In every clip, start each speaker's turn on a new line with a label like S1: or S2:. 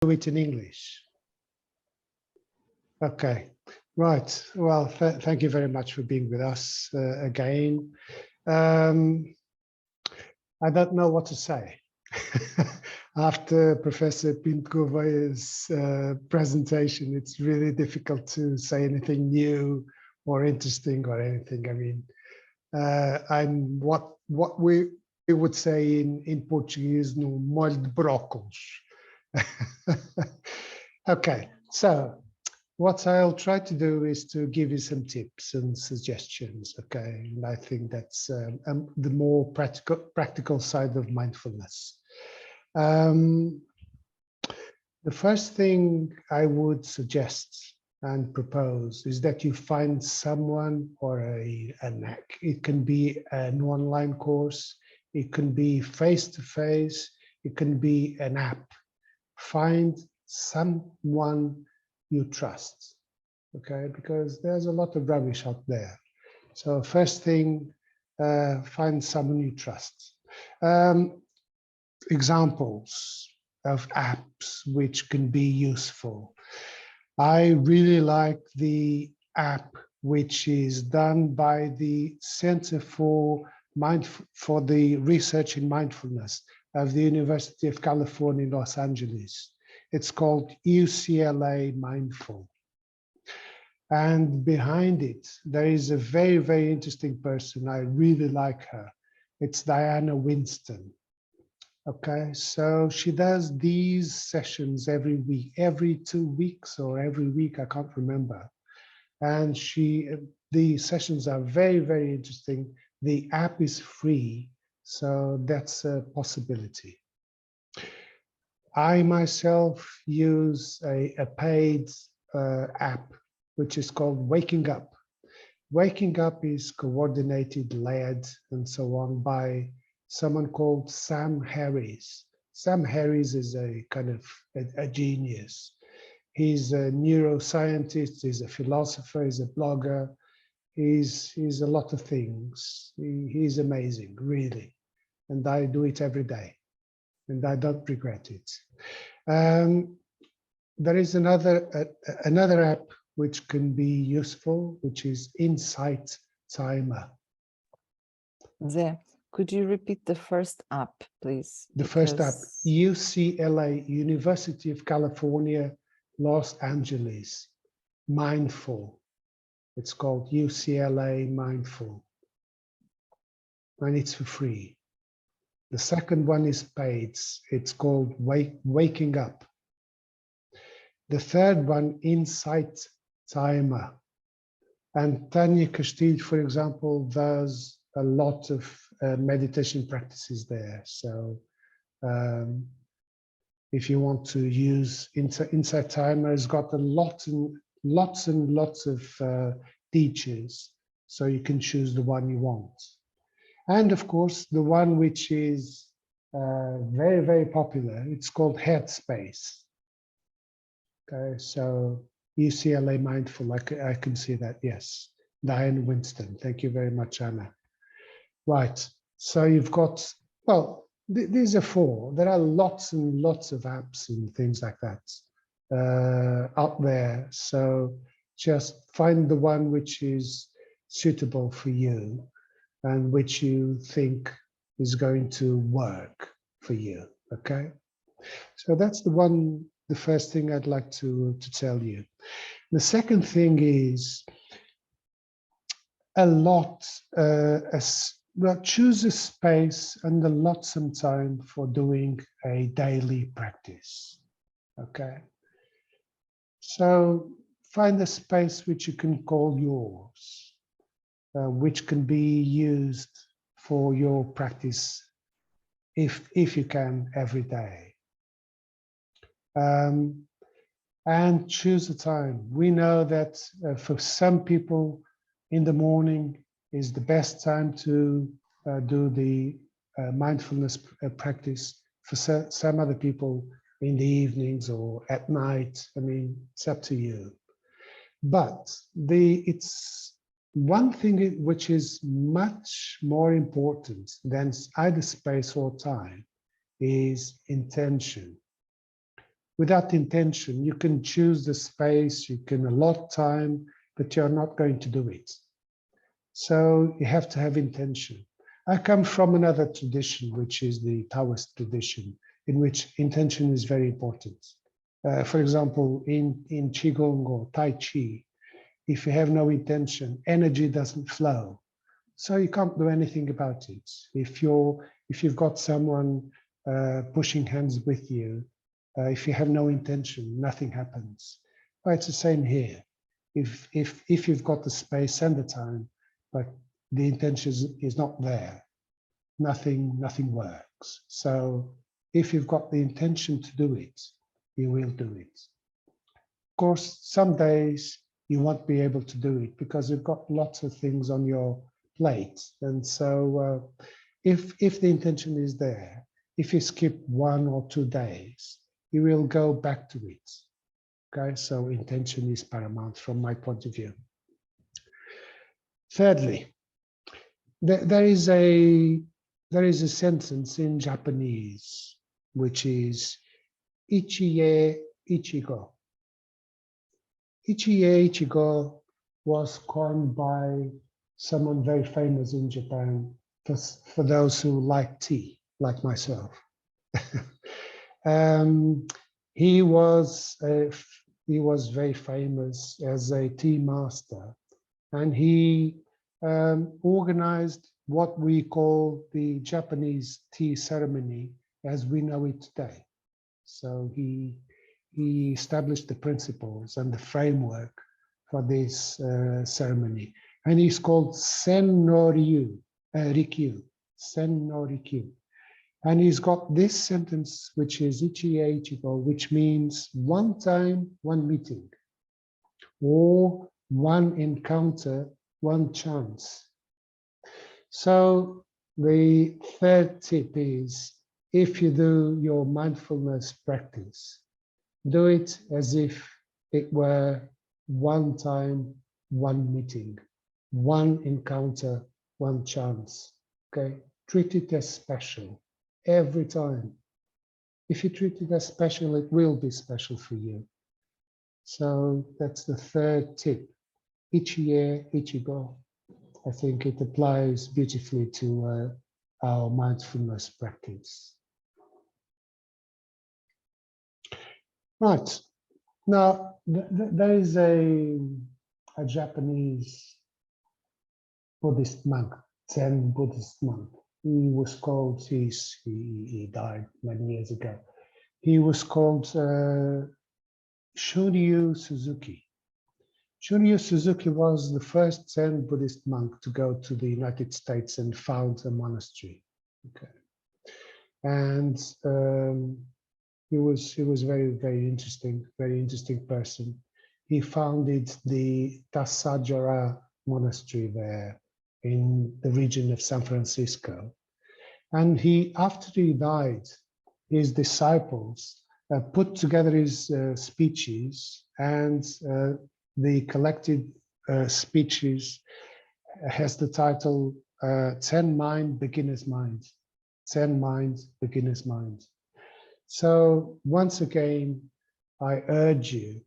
S1: do it in English? Okay, right. Well, thank you very much for being with us again. I don't know what to say. After Professor Pintgova's presentation, it's really difficult to say anything new or interesting or anything. I mean, I'm what we would say in Portuguese, no molho de brócolis. Okay, so what I'll try to do is to give you some tips and suggestions, okay? And I think that's the more practical side of mindfulness. The first thing I would suggest and propose is that you find someone or it can be an online course, it can be face-to-face, it can be an app. Find someone you trust, okay? Because there's a lot of rubbish out there. So first thing, find someone you trust. Examples of apps which can be useful. I really like the app which is done by the Center for the Research in Mindfulness of the University of California in Los Angeles. It's called UCLA Mindful. And behind it, there is a very, very interesting person. I really like her. It's Diana Winston. Okay, so she does these sessions every week, every 2 weeks or every week, I can't remember. And the sessions are very, very interesting. The app is free, so that's a possibility. I myself use a paid app, which is called Waking Up. Waking Up is coordinated, led, and so on by someone called Sam Harris. Sam Harris is a kind of a genius. He's a neuroscientist, he's a philosopher, he's a blogger, he's a lot of things. He's amazing, really. And I do it every day, and I don't regret it. There is another app which can be useful, which is Insight Timer.
S2: Zé, could you repeat the first app, please?
S1: The first app, UCLA, University of California, Los Angeles, Mindful. It's called UCLA Mindful, and it's for free. The second one is paid. It's called Waking Up. The third one, Insight Timer. And Tanya Castillo, for example, does a lot of meditation practices there. So if you want to use Insight Timer, it's got lots and lots of teachers, so you can choose the one you want. And of course, the one which is very, very popular, it's called Headspace. Okay, so UCLA Mindful, I can see that, yes. Diane Winston, thank you very much, Anna. Right, so you've got, well, these are 4. There are lots and lots of apps and things like that out there. So just find the one which is suitable for you and which you think is going to work for you, okay? So that's the first thing I'd like to tell you. The second thing is choose a space and allot some time for doing a daily practice, okay? So find a space which you can call yours, which can be used for your practice if you can every day. And choose a time. We know that for some people in the morning is the best time to do the mindfulness practice. For some other people in the evenings or at night, I mean, it's up to you. But it's one thing which is much more important than either space or time is intention. without intention. You can choose the space, you can allot time, but you're not going to do it. So you have to have intention. I come from another tradition, which is the Taoist tradition, in which intention is very important. For example, in Qigong or Tai Chi, if you have no intention, energy doesn't flow. So you can't do anything about it. If you've got someone pushing hands with you, if you have no intention, nothing happens. Well, it's the same here. If you've got the space and the time, but the intention is not there, nothing works. So if you've got the intention to do it, you will do it. Of course, some days you won't be able to do it because you've got lots of things on your plate. And so if the intention is there, if you skip 1 or 2 days, you will go back to it. Okay, so intention is paramount from my point of view. Thirdly, there is a sentence in Japanese which is ichie ichigo. Ichie ichigo was coined by someone very famous in Japan for those who like tea, like myself. He was very famous as a tea master, and he organized what we call the Japanese tea ceremony as we know it today. So he established the principles and the framework for this ceremony, and he's called Sen no Rikyu, Sen no Rikyu. And he's got this sentence, which is Ichie Ichigo, which means one time, one meeting, or one encounter, one chance. So the third tip is, if you do your mindfulness practice, do it as if it were one time, one meeting, one encounter, one chance. Okay, treat it as special. Every time. If you treat it as special, it will be special for you. So that's the third tip. Ichie Ichigo. I think it applies beautifully to our mindfulness practice. Right. Now, there is a Japanese Buddhist monk, Zen Buddhist monk. He was called, he died many years ago. He was called Shunryu Suzuki. Shunryu Suzuki was the first Zen Buddhist monk to go to the United States and found a monastery. Okay. And he was very, very interesting person. He founded the Tasajara monastery there in the region of San Francisco. And after he died, his disciples put together his speeches, and the collected speeches has the title Zen Mind, Beginner's Mind. Zen Mind, Beginner's Mind. So once again, I urge you,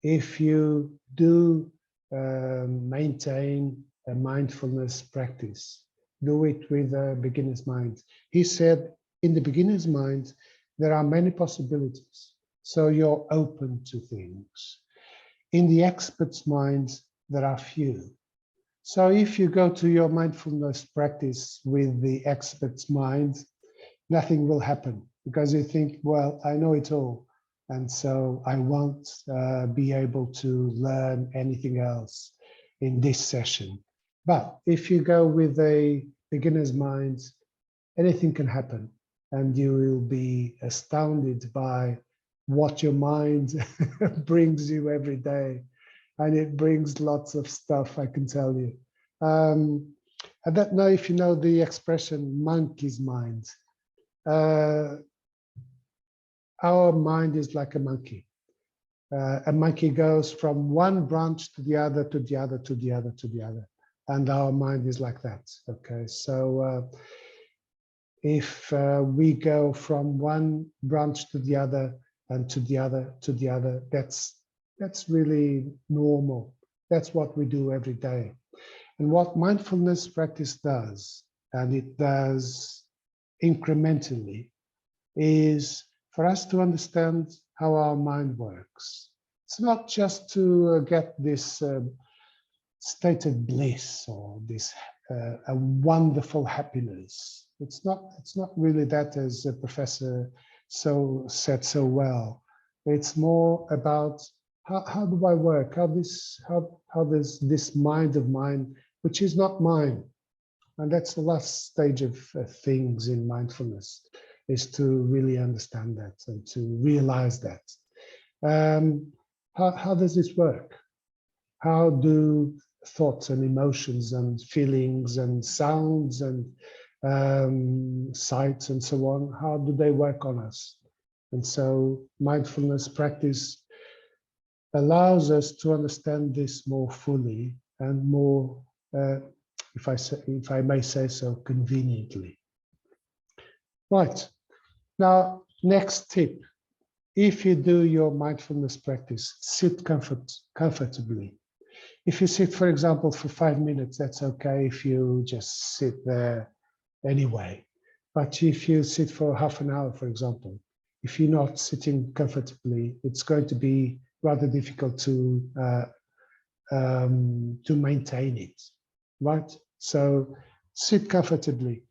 S1: if you do maintain a mindfulness practice, do it with a beginner's mind. He said, in the beginner's mind, there are many possibilities, so you're open to things. In the expert's mind, there are few. So if you go to your mindfulness practice with the expert's mind, nothing will happen, because you think, well, I know it all, and so I won't be able to learn anything else in this session. But if you go with a beginner's mind, anything can happen, and you will be astounded by what your mind brings you every day. And it brings lots of stuff, I can tell you. I don't know if you know the expression monkey's mind. Our mind is like a monkey. A monkey goes from one branch to the other, to the other, to the other, to the other. And our mind is like that, okay? So if we go from one branch to the other, and to the other. That's really normal. That's what we do every day. And what mindfulness practice does, and it does incrementally, is for us to understand how our mind works. It's not just to get this state of bliss or this a wonderful happiness. It's not really that, as the professor said so well. It's more about how do I work? How does this mind of mine, which is not mine, and that's the last stage of things in mindfulness, is to really understand that and to realize that. How does this work? How do thoughts and emotions and feelings and sounds and sights and so on, how do they work on us? And so mindfulness practice allows us to understand this more fully and more, if I may say so, conveniently. Right. Now, next tip. If you do your mindfulness practice, sit comfortably. If you sit, for example, for 5 minutes, that's okay if you just sit there anyway. But if you sit for half an hour, for example, if you're not sitting comfortably, it's going to be rather difficult to maintain it, right? So sit comfortably.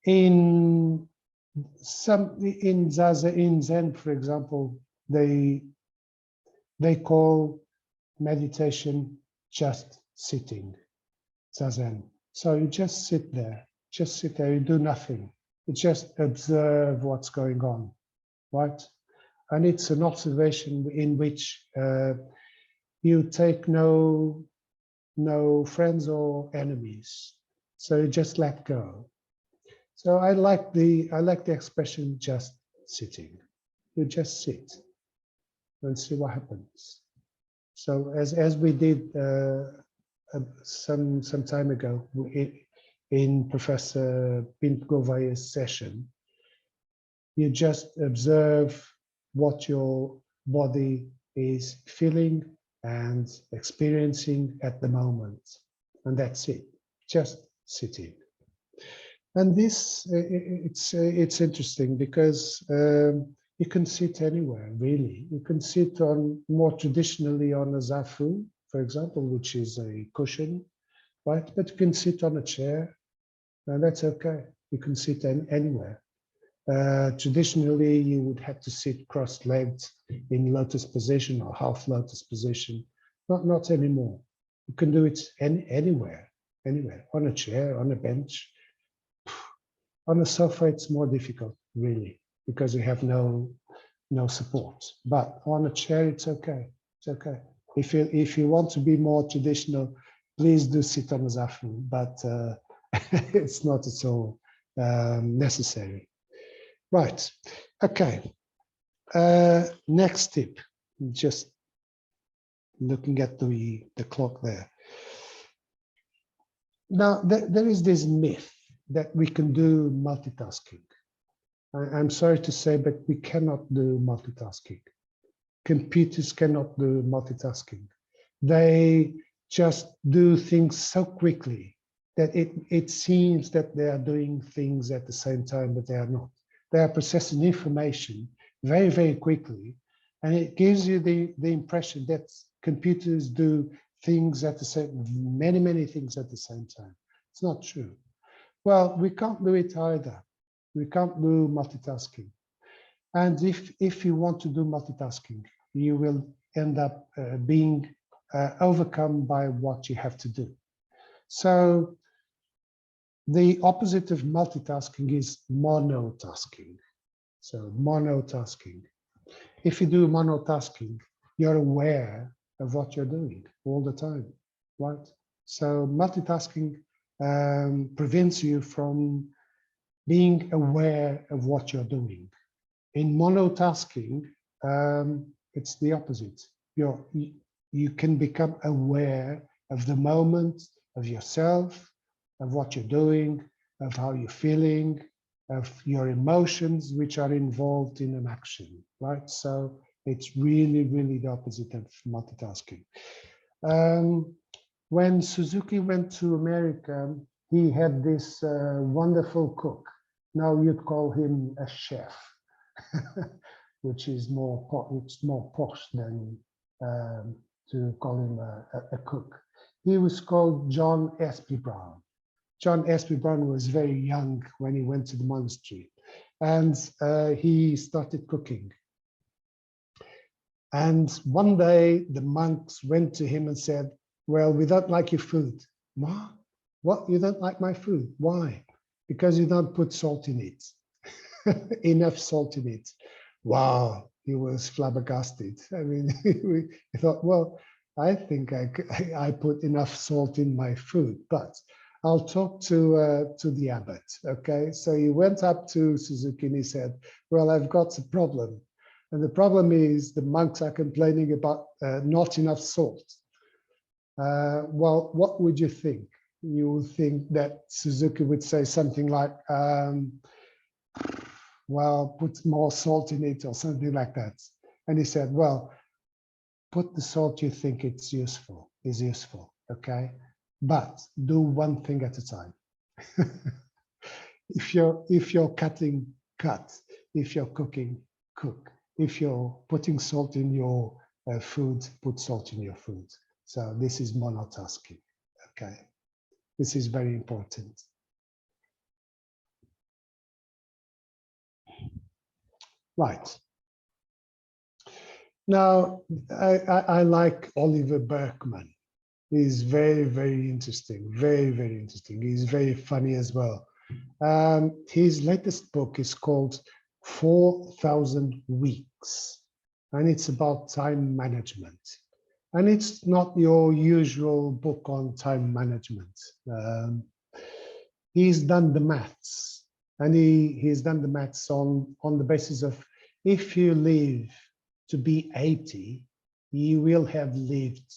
S1: In Zen, for example, they call meditation just sitting, zazen. So you just sit there, you do nothing. You just observe what's going on, right? And it's an observation in which you take no friends or enemies. So you just let go. So I like the expression just sitting. You just sit and see what happens. So as we did some time ago in Professor Pinto Gouvea's session, you just observe what your body is feeling and experiencing at the moment, and that's it. Just sitting. And this it's interesting because you can sit anywhere, really. You can sit on, more traditionally, on a zafu, for example, which is a cushion, right? But you can sit on a chair, and that's okay. You can sit anywhere. Traditionally, you would have to sit cross-legged in lotus position or half lotus position. Not anymore. You can do it anywhere, on a chair, on a bench. On a sofa, it's more difficult, really, because you have no support. But on a chair, it's okay. It's okay. If you want to be more traditional, please do sit on a zafu, but it's not at all necessary. Right. Okay. Next tip. Just looking at the clock there. Now, there is this myth that we can do multitasking. I'm sorry to say, but we cannot do multitasking. Computers cannot do multitasking. They just do things so quickly that it seems that they are doing things at the same time, but they are not. They are processing information very, very quickly, and it gives you the impression that computers do things at the same, many things at the same time. It's not true. Well, we can't do it either. We can't do multitasking. And if you want to do multitasking, you will end up being overcome by what you have to do. So the opposite of multitasking is monotasking. So monotasking. If you do monotasking, you're aware of what you're doing all the time, right? So multitasking prevents you from being aware of what you're doing. In monotasking, it's the opposite. You can become aware of the moment, of yourself, of what you're doing, of how you're feeling, of your emotions which are involved in an action, right? So it's really, really the opposite of multitasking. When Suzuki went to America, he had this wonderful cook. Now you'd call him a chef, which is more posh than to call him a cook. He was called John S.P. Brown. John S.P. Brown was very young when he went to the monastery, and he started cooking. And one day the monks went to him and said, well, we don't like your food. What? You don't like my food? Why? Because you don't put salt in it. Enough salt in it. Wow, he was flabbergasted. I mean, he thought, well, I think I put enough salt in my food, but I'll talk to the abbot, okay? So he went up to Suzuki and he said, well, I've got a problem. And the problem is the monks are complaining about not enough salt. Well, what would you think? You would think that Suzuki would say something like, well, put more salt in it or something like that. And he said, well, put the salt you think is useful, okay? But do one thing at a time. If you're cutting, cut. If you're cooking, cook. If you're putting salt in your food, put salt in your food. So this is monotasking, okay? This is very important. Right. Now, I like Oliver Berkman. He's very, very interesting, very, very interesting. He's very funny as well. His latest book is called 4,000 Weeks, and it's about time management. And it's not your usual book on time management. He's done the maths, and he's done the maths on the basis of if you live to be 80, you will have lived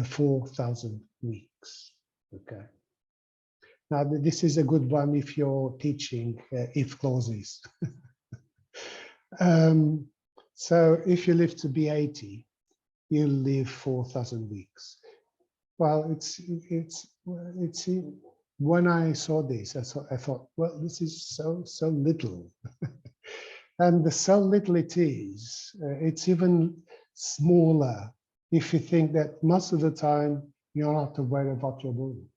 S1: 4,000 weeks, okay? Now, this is a good one if you're teaching if clauses. So if you live to be 80, you'll live 4,000 weeks. Well, it's when I saw this, I thought, well, this is so little. And the so little it is, it's even smaller if you think that most of the time you're not aware of what you're doing.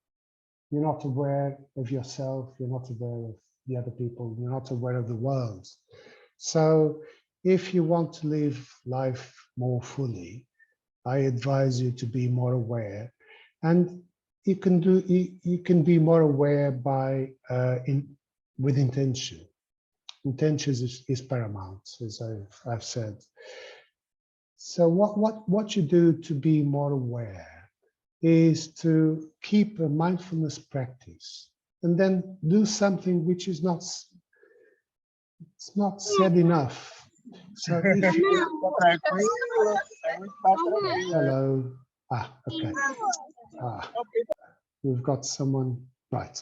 S1: You're not aware of yourself, you're not aware of the other people, you're not aware of the world. So if you want to live life more fully, I advise you to be more aware. And you can be more aware by with intention. Intention is paramount, as I've said. So what you do to be more aware is to keep a mindfulness practice and then do something which is not said enough. So if you, hello. Okay. We've got someone, right.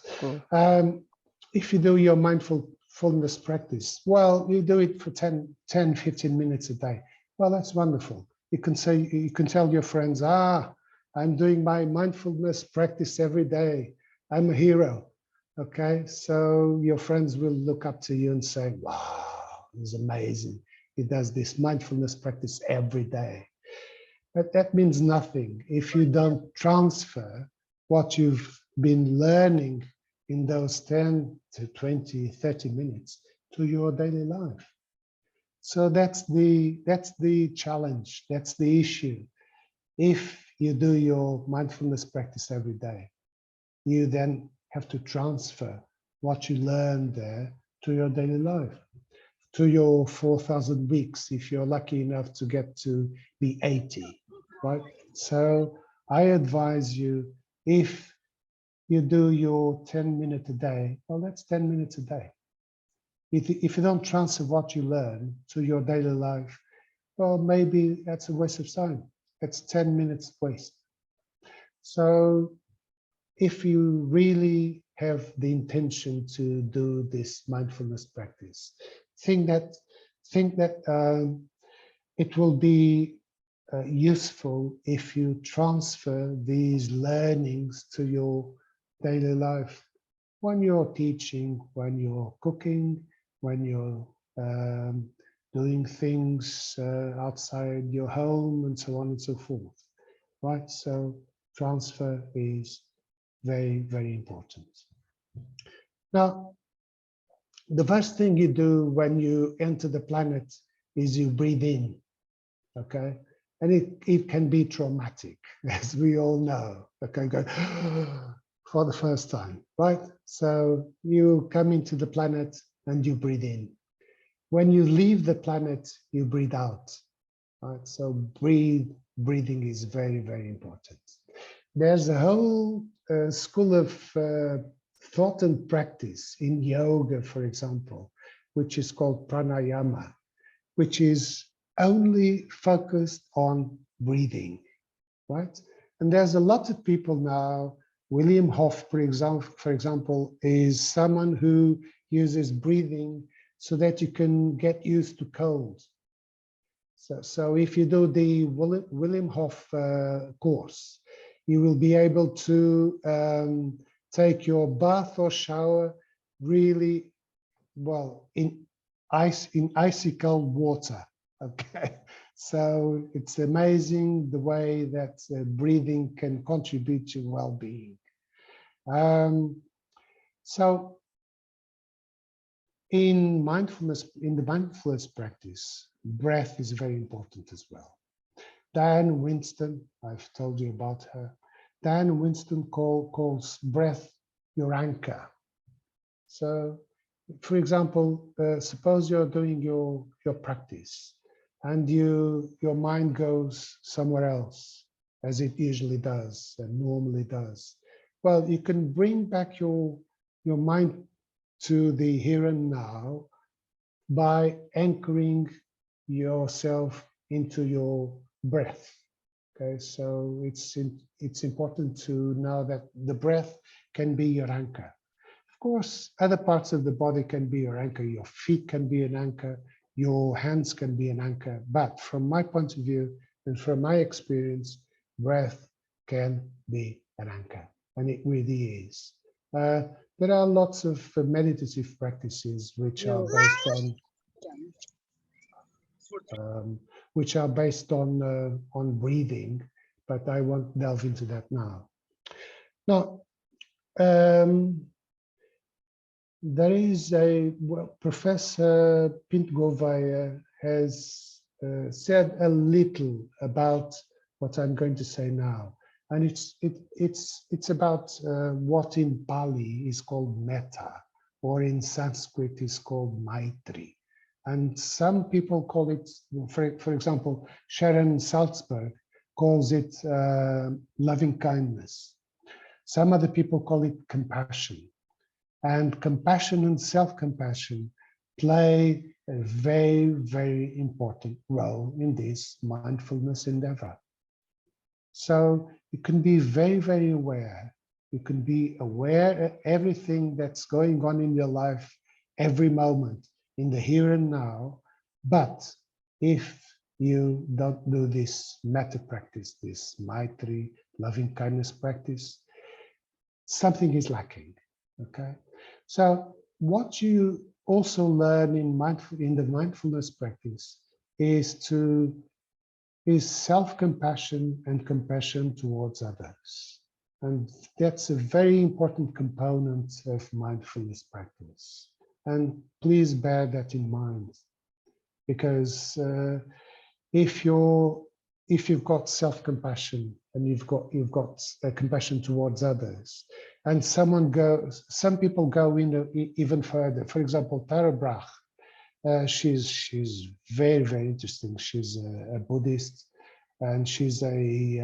S1: If you do your mindfulness practice, well, you do it for 10, 15 minutes a day. Well, that's wonderful. You can tell your friends, I'm doing my mindfulness practice every day. I'm a hero. Okay, so your friends will look up to you and say, wow, it's amazing. He does this mindfulness practice every day. But that means nothing if you don't transfer what you've been learning in those 10 to 20, 30 minutes to your daily life. So that's the challenge, that's the issue. If you do your mindfulness practice every day, you then have to transfer what you learned there to your daily life, to your 4,000 weeks, if you're lucky enough to get to be 80, right? So I advise you, if you do your 10 minutes a day, well, that's 10 minutes a day. If you don't transfer what you learn to your daily life, well, maybe that's a waste of time. It's 10 minutes waste. So if you really have the intention to do this mindfulness practice. Think that it will be useful if you transfer these learnings to your daily life when you're teaching, when you're cooking, when you're doing things outside your home, and so on and so forth, right? So transfer is very, very important. Now, the first thing you do when you enter the planet is you breathe in, okay? And it can be traumatic, as we all know, okay? Go for the first time, right? So you come into the planet and you breathe in. When you leave the planet, you breathe out, right? So breathing is very, very important. There's a whole school of thought and practice in yoga, for example, which is called pranayama, which is only focused on breathing, right? And there's a lot of people now. William Hoff, for example, is someone who uses breathing so that you can get used to cold. So if you do the William Hoff course, you will be able to take your bath or shower really well in icy cold water. Okay, so it's amazing the way that breathing can contribute to well-being. So in the mindfulness practice, breath is very important as well. Diane Winston, I've told you about her. Diane Winston calls breath your anchor. So, for example, suppose you're doing your practice and your mind goes somewhere else, as it usually does and normally does. Well, you can bring back your mind to the here and now by anchoring yourself into your breath. Okay, so it's important to know that the breath can be your anchor. Of course, other parts of the body can be your anchor. Your feet can be an anchor. Your hands can be an anchor. But from my point of view and from my experience, breath can be an anchor, and it really is. There are lots of meditative practices which are based on breathing, but I won't delve into that now. Now, there is Professor Pint-Gouveia has said a little about what I'm going to say now, and it's about what in Pali is called metta, or in Sanskrit is called maitri. And some people call it, for example, Sharon Salzberg calls it loving kindness. Some other people call it compassion. And compassion and self-compassion play a very, very important role in this mindfulness endeavor. So you can be very, very aware. You can be aware of everything that's going on in your life every moment, in the here and now. But if you don't do this metta practice, this maitri, loving kindness practice, something is lacking, okay? So what you also learn in the mindfulness practice is self-compassion and compassion towards others. And that's a very important component of mindfulness practice. And please bear that in mind, because if you've got self-compassion and you've got compassion towards others, and some people go even further. For example, Tara Brach, she's very, very interesting. She's a Buddhist, and she's a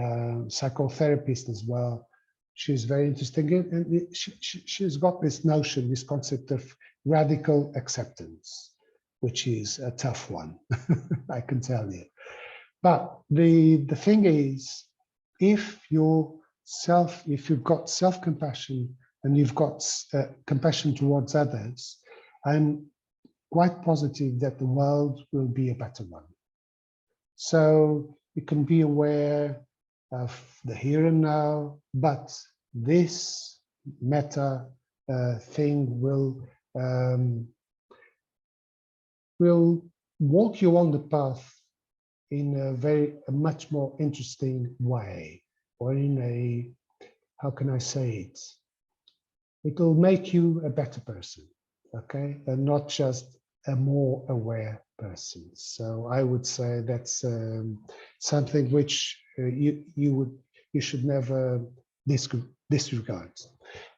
S1: psychotherapist as well. She's very interesting, and she's got this notion, this concept of radical acceptance, which is a tough one, I can tell you. But the thing is, if you've got self-compassion and you've got compassion towards others, I'm quite positive that the world will be a better one. So you can be aware of the here and now, but this meta thing will walk you on the path in a much more interesting way, or in a, how can I say it? It'll make you a better person, okay, and not just a more aware person. So I would say that's something which you should never disregard.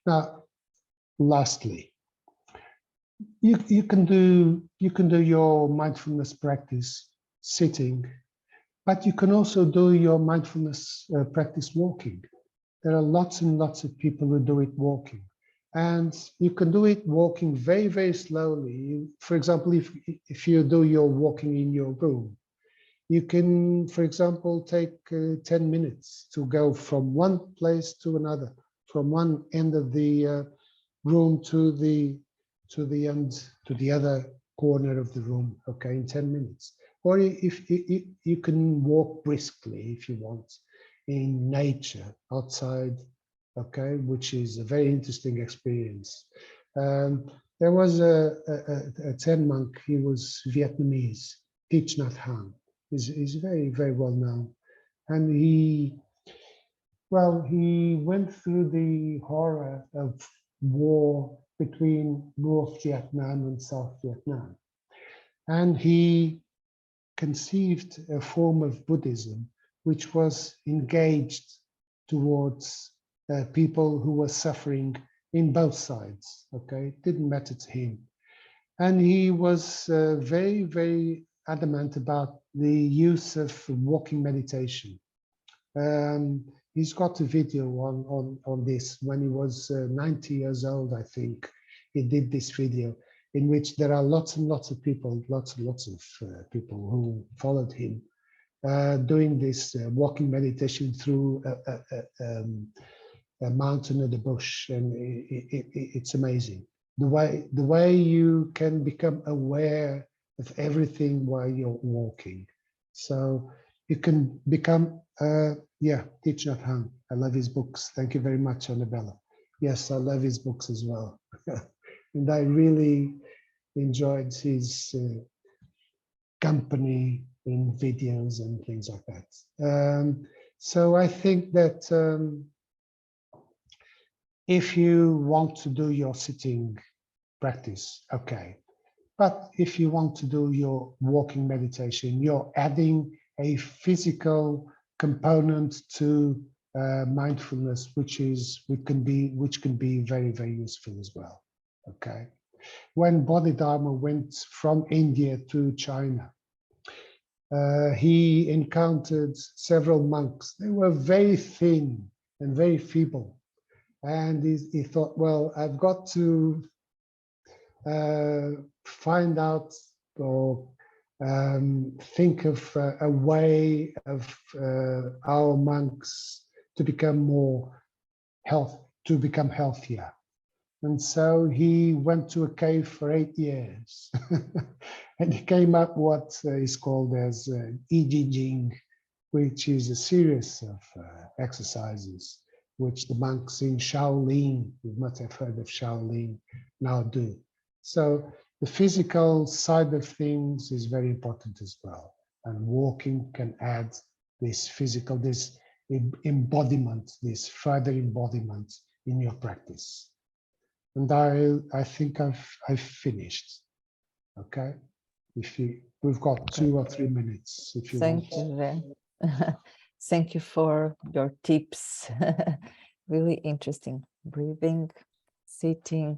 S1: Now, lastly, you can do your mindfulness practice sitting, but you can also do your mindfulness practice walking. There are lots and lots of people who do it walking. And you can do it walking very, very slowly. For example, if you do your walking in your room, you can, for example, take 10 minutes to go from one place to another, from one end of the room to the other corner of the room, okay, in 10 minutes. Or if you can walk briskly if you want in nature outside, okay, which is a very interesting experience. There was a Zen monk, he was Vietnamese, Thich Nhat Hanh. He's very, very well known. And he went through the horror of war between North Vietnam and South Vietnam. And he conceived a form of Buddhism which was engaged towards people who were suffering in both sides, okay? It didn't matter to him. And he was very, very adamant about the use of walking meditation. He's got a video on this when he was 90 years old, I think. He did this video in which there are lots and lots of people, lots and lots of people who followed him doing this walking meditation through a mountain and a bush, and it's amazing. The way you can become aware of everything while you're walking. So you can become, Thich Nhat Hanh. I love his books. Thank you very much, Annabella. Yes, I love his books as well. And I really enjoyed his company in videos and things like that. So I think that if you want to do your sitting practice, okay. But if you want to do your walking meditation, you're adding a physical component to mindfulness, which can be very, very useful as well. Okay. When Bodhidharma went from India to China, he encountered several monks. They were very thin and very feeble. And he thought, well, I've got to find out or think of a way of our monks to become healthier. And so he went to a cave for 8 years and he came up what is called as I Ching, which is a series of exercises which the monks in Shaolin, you must have heard of Shaolin, now do. So the physical side of things is very important as well. And walking can add this physical, this embodiment, this further embodiment in your practice. And I think I've finished. Okay, we've got 2 or 3 minutes if you want.
S2: Thank you, José. Thank you for your tips. Really interesting. Breathing, sitting,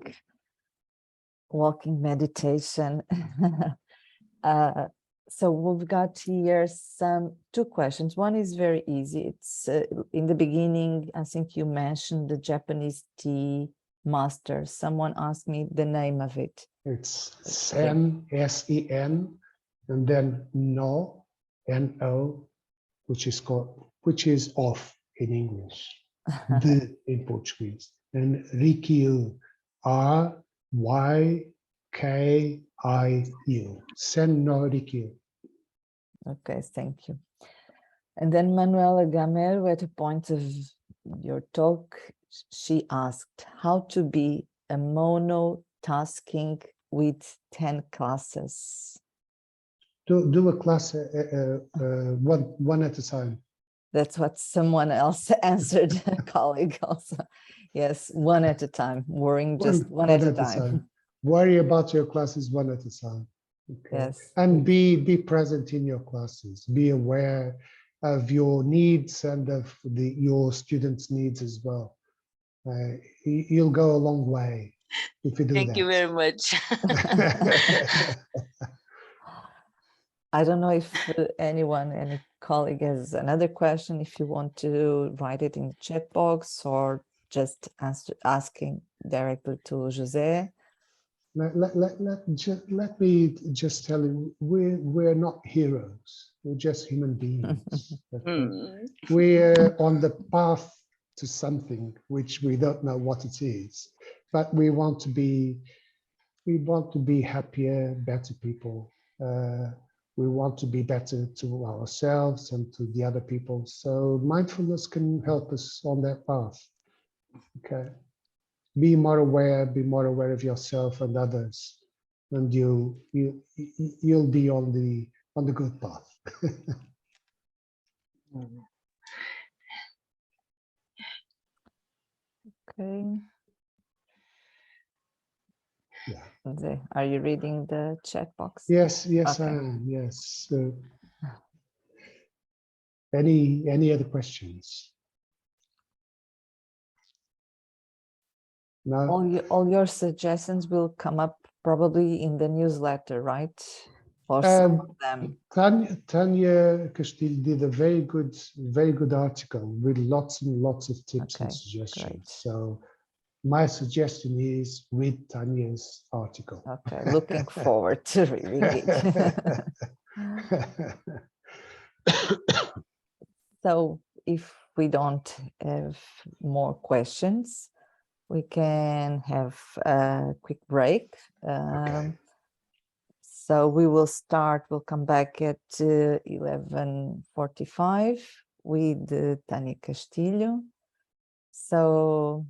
S2: walking meditation. So we've got here two questions. One is very easy. It's in the beginning, I think you mentioned the Japanese tea master. Someone asked me the name of it.
S1: It's Sen, S-E-N, and then No, N-O, which is off in English, de in Portuguese. and Rikyu, R-Y-K-I-U. Sen no Rikyu.
S2: Okay, thank you. And then Manuela Gamero, at a point of your talk, she asked how to be a monotasking with 10 classes.
S1: Do a class one at a time.
S2: That's what someone else answered, a colleague also. Yes, one at a time, worrying just one at a time.
S1: Worry about your classes one at a time. Okay.
S2: Yes.
S1: And be present in your classes. Be aware of your needs and of your students' needs as well. You'll go a long way if you do that.
S3: Thank you very much.
S2: I don't know if any colleague has another question. If you want to write it in the chat box or just asking directly to José.
S1: Let me just tell you, we're not heroes. We're just human beings. Okay? We're on the path to something which we don't know what it is, but we want to be happier, better people. We want to be better to ourselves and to the other people. So mindfulness can help us on that path. Okay. Be more aware of yourself and others, and you'll be on the good path.
S2: Okay.
S1: Yeah.
S2: José, are you reading the chat box?
S1: Yes, okay. I
S2: Okay.
S1: am. Yes. Any other questions? No.
S2: All your suggestions will come up probably in the newsletter, right? Or some of them.
S1: Tanya Castillo did a very good article with lots and lots of tips and suggestions.
S2: Great.
S1: So my suggestion is read Tanya's article.
S2: Okay, looking forward to reading it. So if we don't have more questions, we can have a quick break.
S1: Okay.
S2: So we'll come back at 11:45 with Tanya Castillo. So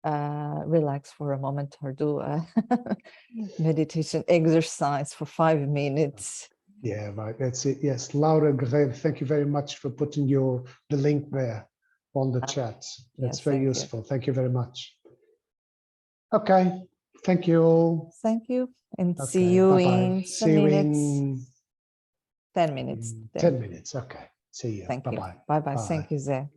S2: relax for a moment or do a meditation exercise for 5 minutes.
S1: Yeah, right. That's it. Yes, Laura Guerreiro, thank you very much for putting the link there on the chat. That's very useful. Thank you very much. Okay. Thank you all.
S2: Thank you. And see you in some minutes. 10 minutes.
S1: 10 minutes. Okay. See you.
S2: Thank you.
S1: Bye-bye.
S2: Bye-bye. Thank you, Zé.